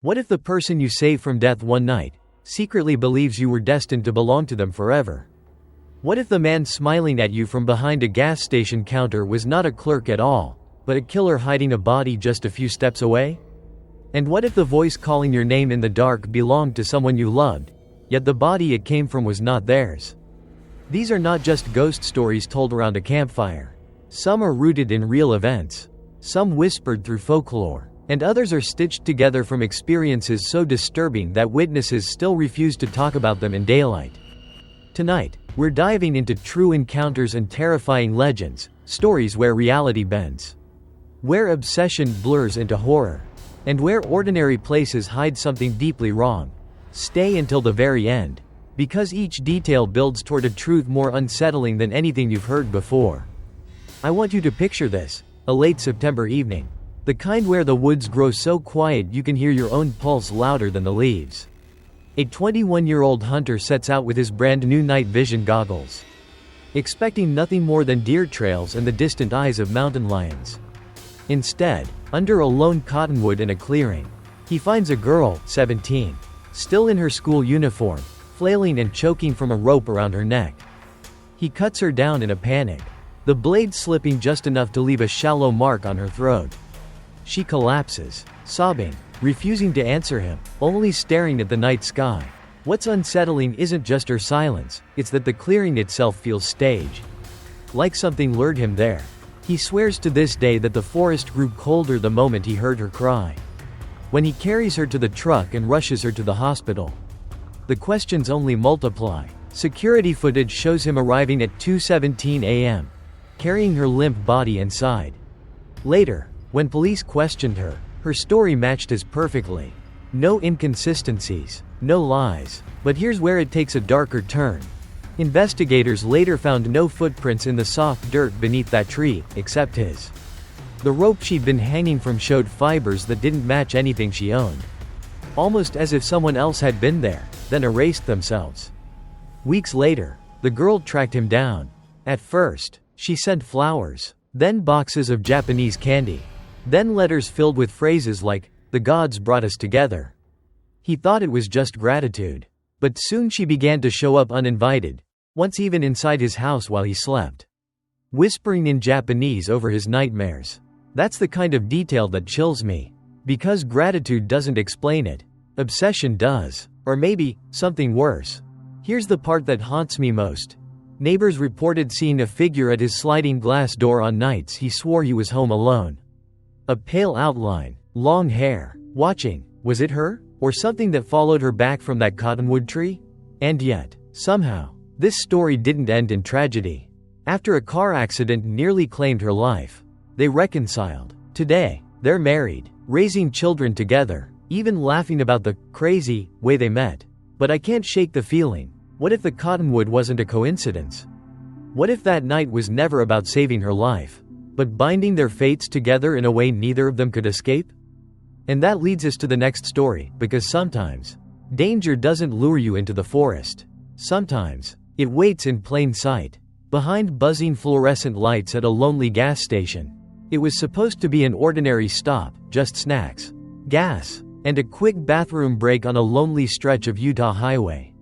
What if the person you saved from death one night secretly believes you were destined to belong to them forever? What if the man smiling at you from behind a gas station counter was not a clerk at all, but a killer hiding a body just a few steps away? And what if the voice calling your name in the dark belonged to someone you loved, yet the body it came from was not theirs? These are not just ghost stories told around a campfire. Some are rooted in real events, some whispered through folklore, and others are stitched together from experiences so disturbing that witnesses still refuse to talk about them in daylight. Tonight, we're diving into true encounters and terrifying legends, stories where reality bends, where obsession blurs into horror, and where ordinary places hide something deeply wrong. Stay until the very end, because each detail builds toward a truth more unsettling than anything you've heard before. I want you to picture this, a late September evening. The kind where the woods grow so quiet you can hear your own pulse louder than the leaves. A 21-year-old hunter sets out with his brand new night vision goggles, expecting nothing more than deer trails and the distant eyes of mountain lions. Instead, under a lone cottonwood in a clearing, he finds a girl, 17, still in her school uniform, flailing and choking from a rope around her neck. He cuts her down in a panic, the blade slipping just enough to leave a shallow mark on her throat. She collapses, sobbing, refusing to answer him, only staring at the night sky. What's unsettling isn't just her silence, it's that the clearing itself feels staged. Like something lured him there. He swears to this day that the forest grew colder the moment he heard her cry. When he carries her to the truck and rushes her to the hospital, the questions only multiply. Security footage shows him arriving at 2:17 a.m., carrying her limp body inside. Later, when police questioned her, her story matched his perfectly. No inconsistencies, no lies. But here's where it takes a darker turn. Investigators later found no footprints in the soft dirt beneath that tree, except his. The rope she'd been hanging from showed fibers that didn't match anything she owned. Almost as if someone else had been there, then erased themselves. Weeks later, the girl tracked him down. At first, she sent flowers, then boxes of Japanese candy, then letters filled with phrases like, "The gods brought us together." He thought it was just gratitude. But soon she began to show up uninvited, once even inside his house while he slept, whispering in Japanese over his nightmares. That's the kind of detail that chills me. Because gratitude doesn't explain it. Obsession does. Or maybe, something worse. Here's the part that haunts me most. Neighbors reported seeing a figure at his sliding glass door on nights he swore he was home alone. A pale outline, long hair, watching. Was it her? Or something that followed her back from that cottonwood tree? And yet, somehow, this story didn't end in tragedy. After a car accident nearly claimed her life, they reconciled. Today, they're married, raising children together, even laughing about the crazy way they met. But I can't shake the feeling. What if the cottonwood wasn't a coincidence? What if that night was never about saving her life, but binding their fates together in a way neither of them could escape? And that leads us to the next story, because sometimes, danger doesn't lure you into the forest. Sometimes, it waits in plain sight, behind buzzing fluorescent lights at a lonely gas station. It was supposed to be an ordinary stop, just snacks, gas, and a quick bathroom break on a lonely stretch of Utah highway.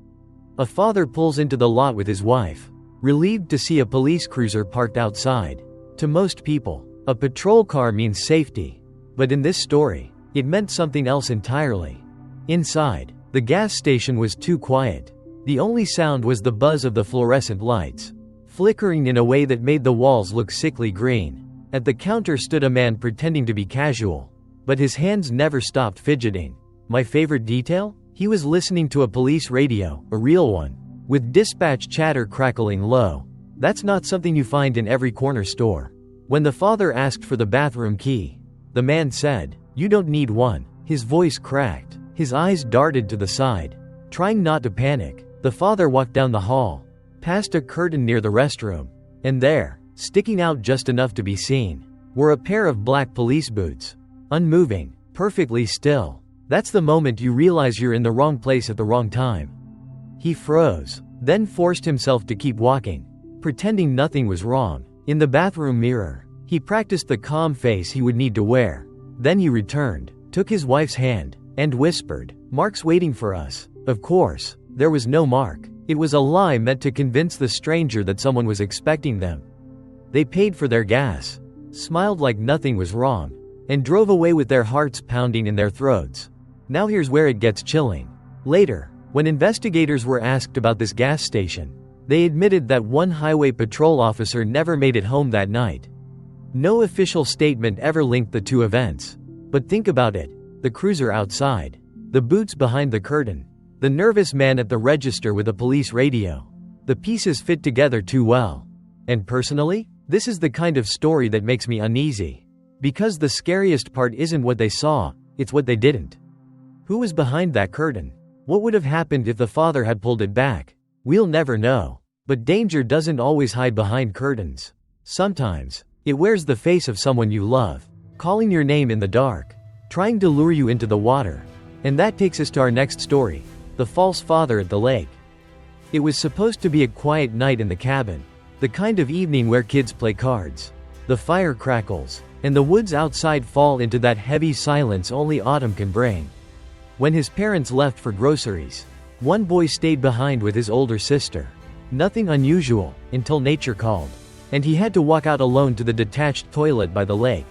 A father pulls into the lot with his wife, relieved to see a police cruiser parked outside. To most people, a patrol car means safety. But in this story, it meant something else entirely. Inside, the gas station was too quiet. The only sound was the buzz of the fluorescent lights, flickering in a way that made the walls look sickly green. At the counter stood a man pretending to be casual, but his hands never stopped fidgeting. My favorite detail? He was listening to a police radio, a real one, with dispatch chatter crackling low. That's not something you find in every corner store. When the father asked for the bathroom key, the man said, "You don't need one." His voice cracked. His eyes darted to the side. Trying not to panic, the father walked down the hall, past a curtain near the restroom. And there, sticking out just enough to be seen, were a pair of black police boots. Unmoving, perfectly still. That's the moment you realize you're in the wrong place at the wrong time. He froze, then forced himself to keep walking, pretending nothing was wrong. In the bathroom mirror, he practiced the calm face he would need to wear. Then he returned, took his wife's hand, and whispered, "Mark's waiting for us." Of course, there was no Mark. It was a lie meant to convince the stranger that someone was expecting them. They paid for their gas, smiled like nothing was wrong, and drove away with their hearts pounding in their throats. Now here's where it gets chilling. Later, when investigators were asked about this gas station, they admitted that one highway patrol officer never made it home that night. No official statement ever linked the two events. But think about it: the cruiser outside, the boots behind the curtain, the nervous man at the register with a police radio. The pieces fit together too well. And personally, this is the kind of story that makes me uneasy. Because the scariest part isn't what they saw, it's what they didn't. Who was behind that curtain? What would have happened if the father had pulled it back? We'll never know. But danger doesn't always hide behind curtains. Sometimes, it wears the face of someone you love, calling your name in the dark, trying to lure you into the water. And that takes us to our next story: the false father at the lake. It was supposed to be a quiet night in the cabin, the kind of evening where kids play cards. The fire crackles, and the woods outside fall into that heavy silence only autumn can bring. When his parents left for groceries, one boy stayed behind with his older sister. Nothing unusual, until nature called, and he had to walk out alone to the detached toilet by the lake.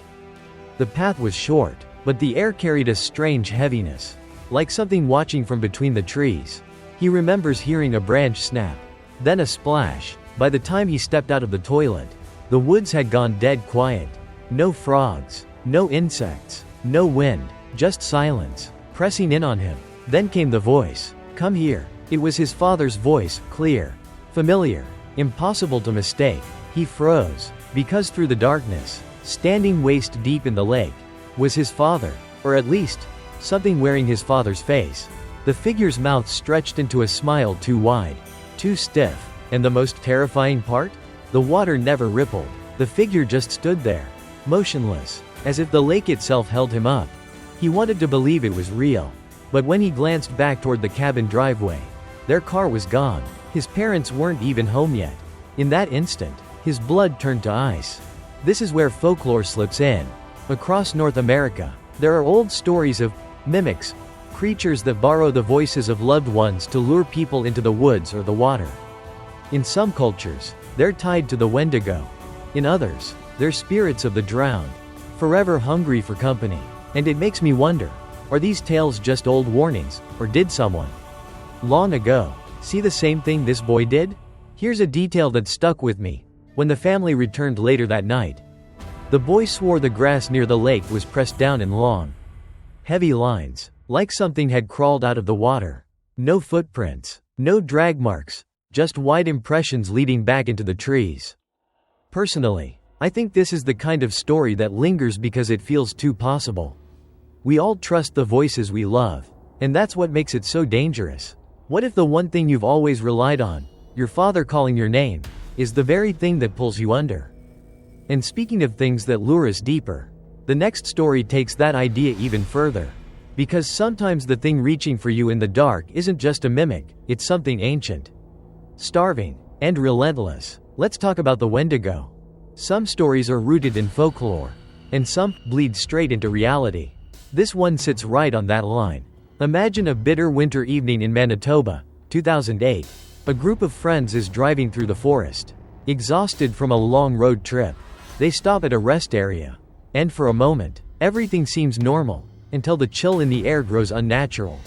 The path was short, but the air carried a strange heaviness, like something watching from between the trees. He remembers hearing a branch snap, then a splash. By the time he stepped out of the toilet, the woods had gone dead quiet. No frogs, no insects, no wind, just silence, pressing in on him. Then came the voice. "Come here." It was his father's voice, clear, familiar, impossible to mistake. He froze, because through the darkness, standing waist deep in the lake, was his father, or at least, something wearing his father's face. The figure's mouth stretched into a smile too wide, too stiff, and the most terrifying part? The water never rippled. The figure just stood there, motionless, as if the lake itself held him up. He wanted to believe it was real. But when he glanced back toward the cabin driveway, their car was gone. His parents weren't even home yet. In that instant, his blood turned to ice. This is where folklore slips in. Across North America, there are old stories of mimics, creatures that borrow the voices of loved ones to lure people into the woods or the water. In some cultures, they're tied to the Wendigo. In others, they're spirits of the drowned, forever hungry for company. And it makes me wonder, are these tales just old warnings, or did someone long ago see the same thing this boy did? Here's a detail that stuck with me. When the family returned later that night, the boy swore the grass near the lake was pressed down in long, heavy lines, like something had crawled out of the water. No footprints, no drag marks, just wide impressions leading back into the trees. Personally, I think this is the kind of story that lingers because it feels too possible. We all trust the voices we love, and that's what makes it so dangerous. What if the one thing you've always relied on, your father calling your name, is the very thing that pulls you under? And speaking of things that lure us deeper, the next story takes that idea even further. Because sometimes the thing reaching for you in the dark isn't just a mimic, it's something ancient, starving, and relentless. Let's talk about the Wendigo. Some stories are rooted in folklore, and some bleed straight into reality. This one sits right on that line. Imagine a bitter winter evening in Manitoba, 2008. A group of friends is driving through the forest. Exhausted from a long road trip, they stop at a rest area. And for a moment, everything seems normal, until the chill in the air grows unnatural.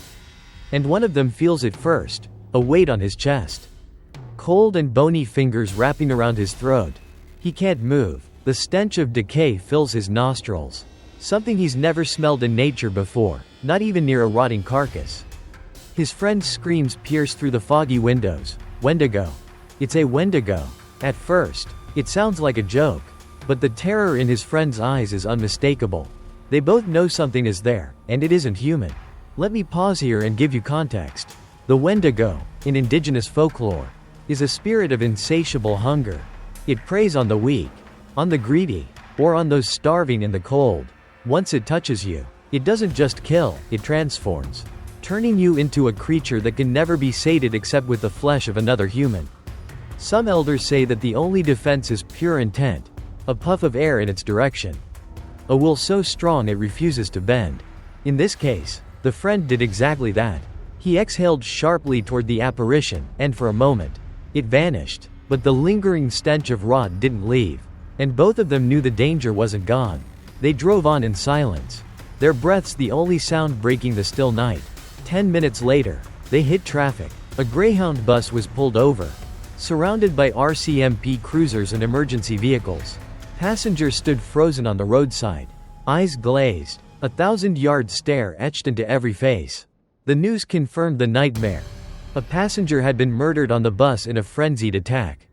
And one of them feels it first, a weight on his chest. Cold and bony fingers wrapping around his throat. He can't move. The stench of decay fills his nostrils. Something he's never smelled in nature before, not even near a rotting carcass. His friend's screams pierce through the foggy windows. Wendigo. It's a Wendigo. At first, it sounds like a joke, but the terror in his friend's eyes is unmistakable. They both know something is there, and it isn't human. Let me pause here and give you context. The Wendigo, in indigenous folklore, is a spirit of insatiable hunger. It preys on the weak, on the greedy, or on those starving in the cold. Once it touches you, it doesn't just kill, it transforms, turning you into a creature that can never be sated except with the flesh of another human. Some elders say that the only defense is pure intent, a puff of air in its direction, a will so strong it refuses to bend. In this case, The friend did exactly that. He exhaled sharply toward the apparition, and for a moment, it vanished. But the lingering stench of rot didn't leave. And both of them knew the danger wasn't gone. They drove on in silence, their breaths the only sound breaking the still night. 10 minutes later, they hit traffic. A Greyhound bus was pulled over, surrounded by RCMP cruisers and emergency vehicles. Passengers stood frozen on the roadside, eyes glazed, a 1,000-yard stare etched into every face. The news confirmed the nightmare. A passenger had been murdered on the bus in a frenzied attack.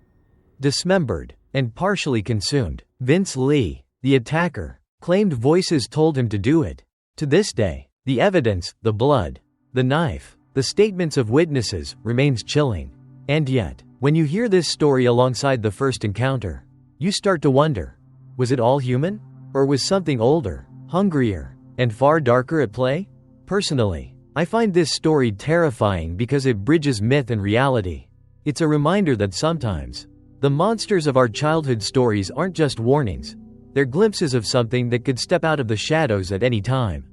Dismembered and partially consumed, Vince Lee, the attacker, claimed voices told him to do it. To this day, the evidence, the blood, the knife, the statements of witnesses, remains chilling. And yet, when you hear this story alongside the first encounter, you start to wonder, was it all human? Or was something older, hungrier, and far darker at play? Personally, I find this story terrifying because it bridges myth and reality. It's a reminder that sometimes, the monsters of our childhood stories aren't just warnings, they're glimpses of something that could step out of the shadows at any time.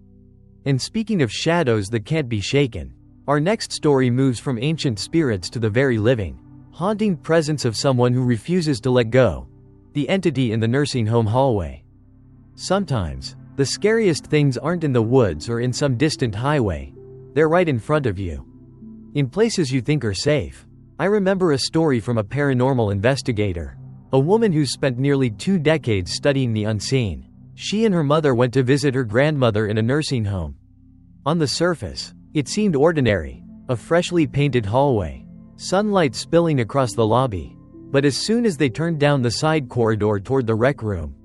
And speaking of shadows that can't be shaken, our next story moves from ancient spirits to the very living, haunting presence of someone who refuses to let go, the entity in the nursing home hallway. Sometimes, the scariest things aren't in the woods or in some distant highway, they're right in front of you. In places you think are safe. I remember a story from a paranormal investigator, a woman who spent nearly 2 decades studying the unseen. She and her mother went to visit her grandmother in a nursing home. On the surface, it seemed ordinary, a freshly painted hallway, sunlight spilling across the lobby. But as soon as they turned down the side corridor toward the rec room,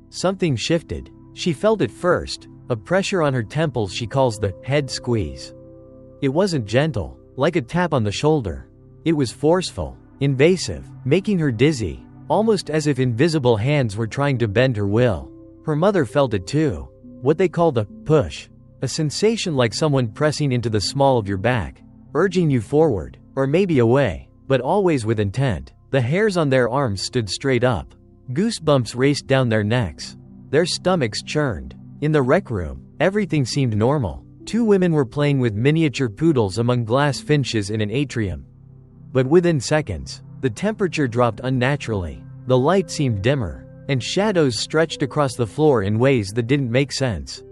something shifted. She felt it first, a pressure on her temples she calls the head squeeze. It wasn't gentle, like a tap on the shoulder. It was forceful, invasive, making her dizzy, almost as if invisible hands were trying to bend her will. Her mother felt it too. What they call the push. A sensation like someone pressing into the small of your back, urging you forward, or maybe away, but always with intent. The hairs on their arms stood straight up. Goosebumps raced down their necks. Their stomachs churned. In the rec room, everything seemed normal. 2 women were playing with miniature poodles among glass finches in an atrium. But within seconds, the temperature dropped unnaturally. The light seemed dimmer, and shadows stretched across the floor in ways that didn't make sense.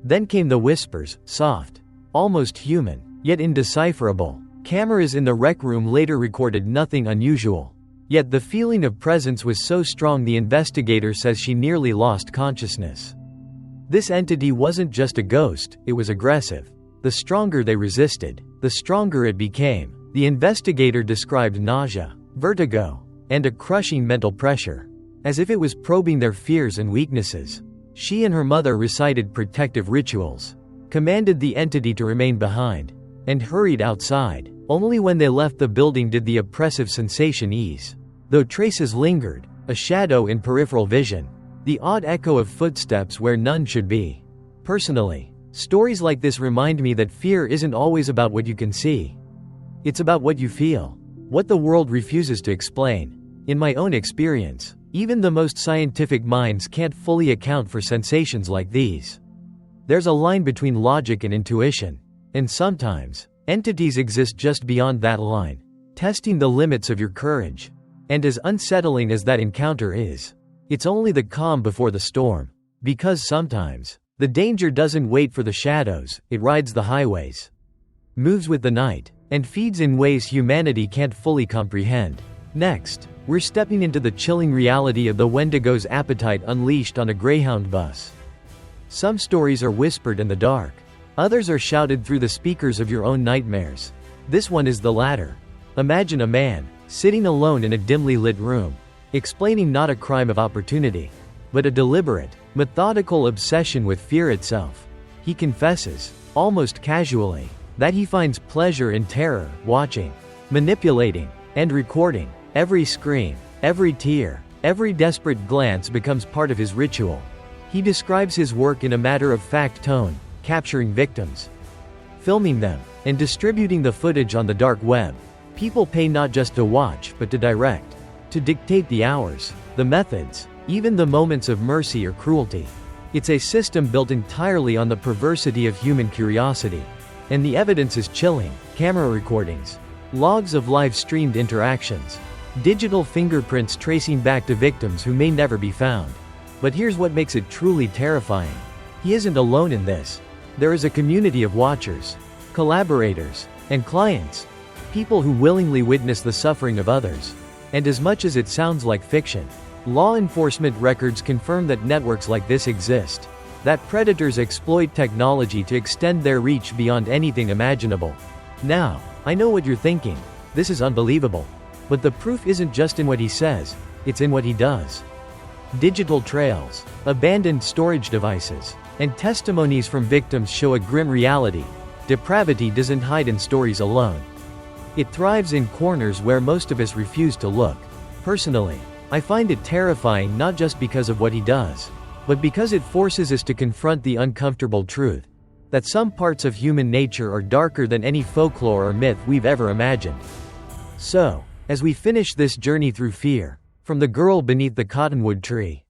Then came the whispers, soft, almost human, yet indecipherable. Cameras in the rec room later recorded nothing unusual. Yet the feeling of presence was so strong the investigator says she nearly lost consciousness. This entity wasn't just a ghost, it was aggressive. The stronger they resisted, the stronger it became. The investigator described nausea, vertigo, and a crushing mental pressure, as if it was probing their fears and weaknesses. She and her mother recited protective rituals, commanded the entity to remain behind, and hurried outside. Only when they left the building did the oppressive sensation ease. Though traces lingered, a shadow in peripheral vision, the odd echo of footsteps where none should be. Personally, stories like this remind me that fear isn't always about what you can see. It's about what you feel, what the world refuses to explain. In my own experience, even the most scientific minds can't fully account for sensations like these. There's a line between logic and intuition, and sometimes, entities exist just beyond that line, testing the limits of your courage. And as unsettling as that encounter is, it's only the calm before the storm. Because sometimes, the danger doesn't wait for the shadows, it rides the highways, moves with the night, and feeds in ways humanity can't fully comprehend. Next, we're stepping into the chilling reality of the Wendigo's appetite unleashed on a Greyhound bus. Some stories are whispered in the dark. Others are shouted through the speakers of your own nightmares. This one is the latter. Imagine a man, sitting alone in a dimly lit room, explaining not a crime of opportunity, but a deliberate, methodical obsession with fear itself. He confesses, almost casually, that he finds pleasure in terror, watching, manipulating, and recording. Every scream, every tear, every desperate glance becomes part of his ritual. He describes his work in a matter-of-fact tone, capturing victims, filming them, and distributing the footage on the dark web. People pay not just to watch but to direct, to dictate the hours, the methods, even the moments of mercy or cruelty. It's a system built entirely on the perversity of human curiosity. And the evidence is chilling: camera recordings, logs of live-streamed interactions, digital fingerprints tracing back to victims who may never be found. But here's what makes it truly terrifying. He isn't alone in this. There is a community of watchers, collaborators, and clients. People who willingly witness the suffering of others. And as much as it sounds like fiction, law enforcement records confirm that networks like this exist. That predators exploit technology to extend their reach beyond anything imaginable. Now, I know what you're thinking. This is unbelievable. But the proof isn't just in what he says, it's in what he does. Digital trails, abandoned storage devices, and testimonies from victims show a grim reality. Depravity doesn't hide in stories alone. It thrives in corners where most of us refuse to look. Personally, I find it terrifying not just because of what he does, but because it forces us to confront the uncomfortable truth that some parts of human nature are darker than any folklore or myth we've ever imagined. So, as we finish this journey through fear, from the girl beneath the cottonwood tree,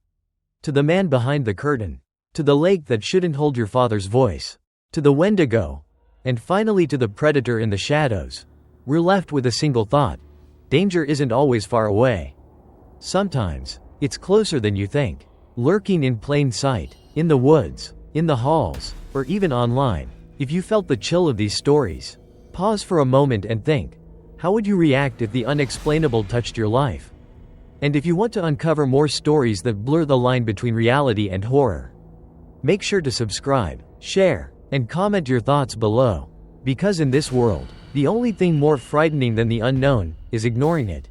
to the man behind the curtain, to the lake that shouldn't hold your father's voice, to the Wendigo, and finally to the predator in the shadows, we're left with a single thought: danger isn't always far away. Sometimes, it's closer than you think, lurking in plain sight, in the woods, in the halls, or even online. If you felt the chill of these stories, pause for a moment and think, how would you react if the unexplainable touched your life? And if you want to uncover more stories that blur the line between reality and horror, make sure to subscribe, share, and comment your thoughts below. Because in this world, the only thing more frightening than the unknown is ignoring it.